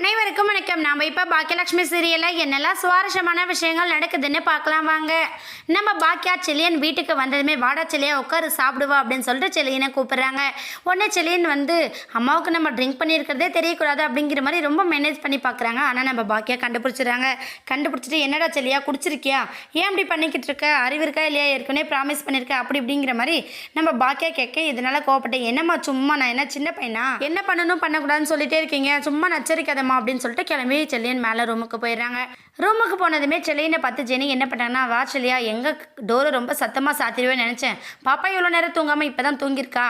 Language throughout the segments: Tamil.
அனைவருக்கும் வணக்கம். நாம் இப்போ பாக்கியலட்சுமி சீரியலில் என்னெல்லாம் சுவாரஸ்யமான விஷயங்கள் நடக்குதுன்னு பார்க்கலாம் வாங்க. நம்ம பாக்கியா செல்லியன் வீட்டுக்கு வந்ததுமே வாடா செல்லியா உட்காரு சாப்பிடுவா அப்படின்னு சொல்லிட்டு செல்லியனை கூப்பிட்றாங்க. உடனே செல்லியன் வந்து அம்மாவுக்கு நம்ம ட்ரிங்க் பண்ணியிருக்கிறதே தெரியக்கூடாது அப்படிங்கிற மாதிரி ரொம்ப மேனேஜ் பண்ணி பார்க்குறாங்க. ஆனால் நம்ம பாக்கியா கண்டுபிடிச்சிடுறாங்க. கண்டுபிடிச்சிட்டு என்னடா செல்லியா குடிச்சிருக்கியா, ஏன் இப்படி பண்ணிக்கிட்டு இருக்க, அறிவு இருக்கா இல்லையா, ஏற்கனவே ப்ராமிஸ் பண்ணியிருக்க அப்படி இப்படிங்கிற மாதிரி நம்ம பாக்கியா கேட்க இதனால் கோவப்பட்டேன். என்னம்மா சும்மா நான் என்ன சின்ன பையனா, என்ன பண்ணணும் பண்ணக்கூடாதுன்னு சொல்லிட்டே இருக்கீங்க, சும்மா நச்சரிக்காதம்மா அப்படின்னு சொல்லிட்டு கிளம்பி செல்லியன் மேலே ரூமுக்கு போயிடுறாங்க. ரூமுக்கு போனதுமே செல்லியனை பார்த்து ஜெனி என்ன பண்ணாங்கன்னா, வா செல்லியா எங்கள் டோரை ரொம்ப சத்தமாக சாத்திடுவேன்னு நினச்சேன், பாப்பா இவ்வளோ நேரம் தூங்காமல் இப்போ தான் தூங்கியிருக்கா,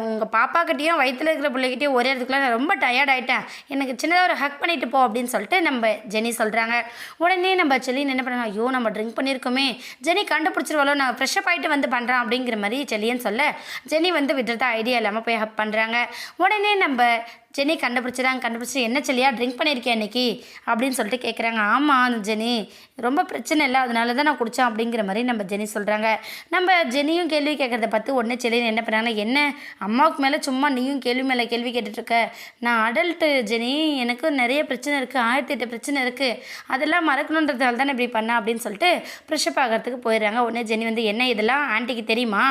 உங்கள் பாப்பாக்கிட்டேயும் வயிற்றில் இருக்கிற பிள்ளைகிட்டையும் ஒரே இடத்துக்குள்ள நான் ரொம்ப டயர்ட் ஆகிட்டேன், எனக்கு சின்னதாக ஒரு ஹக் பண்ணிட்டு போ அப்படின்னு சொல்லிட்டு நம்ம ஜெனி சொல்கிறாங்க. உடனே நம்ம செல்லியன் என்ன பண்ணாங்க, ஐயோ நம்ம ட்ரிங்க் பண்ணியிருக்கோமே, ஜெனி கண்டுபிடிச்சிருவாளோ, நான் ஃப்ரெஷ்ஷப் ஆகிட்டு வந்து பண்ணுறேன் அப்படிங்கிற மாதிரி செல்லியன் சொல்ல ஜெனி வந்து விடுறதா ஐடியா இல்லாமல் போய் ஹக் பண்ணுறாங்க. உடனே நம்ம ஜெனி கண்டுபிடிச்சி என்ன செல்லியா ட்ரிங்க் பண்ணியிருக்கேன் இன்னைக்கு அப்படின்னு சொல்லிட்டு கேட்குறாங்க. ஆமாம் ஜெனி ரொம்ப பிரச்சனை இல்லை, அதனால தான் நான் குடித்தேன் அப்படிங்கிற மாதிரி நம்ம ஜெனி சொல்கிறாங்க. நம்ம ஜெனியும் கேள்வி கேட்குறத பார்த்து உடனே செல்லின்னு என்ன பண்ணுறாங்கன்னா, என்ன அம்மாவுக்கு மேலே சும்மா நீயும் கேள்வி மேலே கேள்வி கேட்டுட்ருக்க, நான் அடல்ட்டு ஜெனி, எனக்கு நிறைய பிரச்சனை இருக்குது, 1008 பிரச்சனை இருக்குது, அதெல்லாம் மறக்கணுன்றதால தானே இப்படி பண்ணேன் அப்படின்னு சொல்லிட்டு ஃப்ரெஷ்ஷப் ஆகிறதுக்கு போயிடுறாங்க. உடனே ஜெனி வந்து என்ன இதெல்லாம் ஆன்ட்டிக்கு தெரியுமா,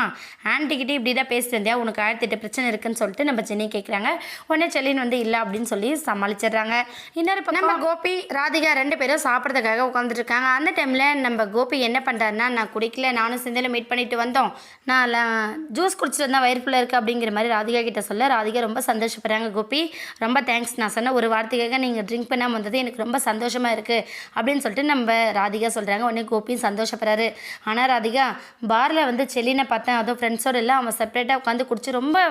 ஆன்ட்டிக்கிட்டே இப்படி தான் பேசிட்டு இருந்தியா, உனக்கு 1008 பிரச்சனை இருக்குன்னு சொல்லிட்டு நம்ம ஜெனி கேட்குறாங்க. உடனே செல்லின் வந்து இல்லை அப்படின்னு சொல்லி சமாளிச்சிடுறாங்க. இன்னொரு பக்கம் நம்ம கோபி ராதிகா 2 பேரும் சாப்பிட்றதுக்காக உட்காந்துட்டு இருக்காங்க. அந்த டைமில் நம்ம கோபி என்ன பண்ணுறாருன்னா, நான் குடிக்கல, நானும் சிந்தையில் மீட் பண்ணிட்டு வந்தோம், நான் ஜூஸ் குடிச்சிட்டு வந்தால் வயிறு ஃபுல்லாக இருக்குது அப்படிங்கிற மாதிரி ராதிகா கிட்ட சொல்ல ராதிகா ரொம்ப சந்தோஷப்படுறாங்க. கோபி ரொம்ப தேங்க்ஸ், நான் சொன்ன ஒரு வார்த்தைக்காக நீங்கள் ட்ரிங்க் பண்ணாமல் வந்தது எனக்கு ரொம்ப சந்தோஷமாக இருக்குது அப்படின்னு சொல்லிட்டு நம்ம ராதிகா சொல்கிறாங்க. உடனே கோபியும் சந்தோஷப்படுறாரு. ஆனால் ராதிகா பாரில் வந்து செல்லினை பார்த்தேன், அதுவும் ஃப்ரெண்ட்ஸோடு எல்லாம் அவன் செப்பரேட்டாக உட்காந்து குடிச்சு ரொம்ப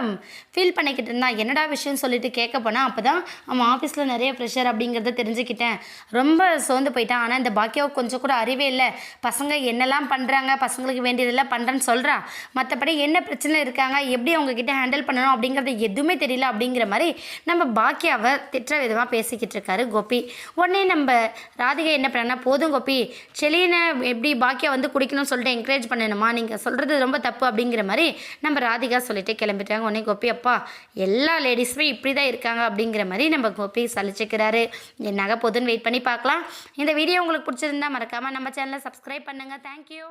ஃபீல் பண்ணிக்கிட்டு இருந்தான், என்னடா விஷயம்னு சொல்லிட்டு கேட்க போனால் அப்போ தான் அவன் ஆஃபீஸில் நிறைய ப்ரெஷர் அப்படிங்கிறத தெரிஞ்சுக்கிட்டேன், ரொம்ப சோர்ந்து போயிட்டான். ஆனால் இந்த பாக்கியாவுக்கு கொஞ்சம் கூட அறிவே இல்லை, பசங்க என்னெல்லாம் பண்ணுறாங்க, பசங்களுக்கு வேண்டியதெல்லாம் பண்ணுறேன்னு சொல்கிறா, மற்றபடி என்ன பிரச்சனை இருக்காங்க, எப்படி அவங்கக்கிட்ட ஹேண்டில் பண்ணணும் அப்படிங்கிறது எதுவுமே தெரியல அப்படிங்கிற மாதிரி நம்ம பாக்கியாவை திட்டுற விதமாக பேசிக்கிட்டு இருக்காரு கோபி. உடனே நம்ம ராதிகா என்ன பண்ணாங்கன்னா, போதும் கோபி, செலியனை எப்படி பாக்கியா வந்து குடிக்கணும்னு சொல்லிட்டு என்கரேஜ் பண்ணணுமா, நீங்கள் சொல்கிறது ரொம்ப தப்பு அப்படிங்கிற மாதிரி நம்ம ராதிகா சொல்லிட்டு கிளம்பிட்டாங்க. உடனே கோபி அப்பா எல்லா லேடிஸுமே இப்படி தான் இருக்காங்க அப்படிங்கிற மாதிரி நம்ம கோபி சலிச்சுக்கிறாரு. என்னாக போதுன்னு வெயிட் பண்ணி பார்க்கலாம். இந்த வீடியோ உங்களுக்கு பிடிச்சிருந்தா மறக்காமல் நம்ம சேனலை சப்ஸ்கிரைப் பண்ணுங்கள். தேங்க்யூ.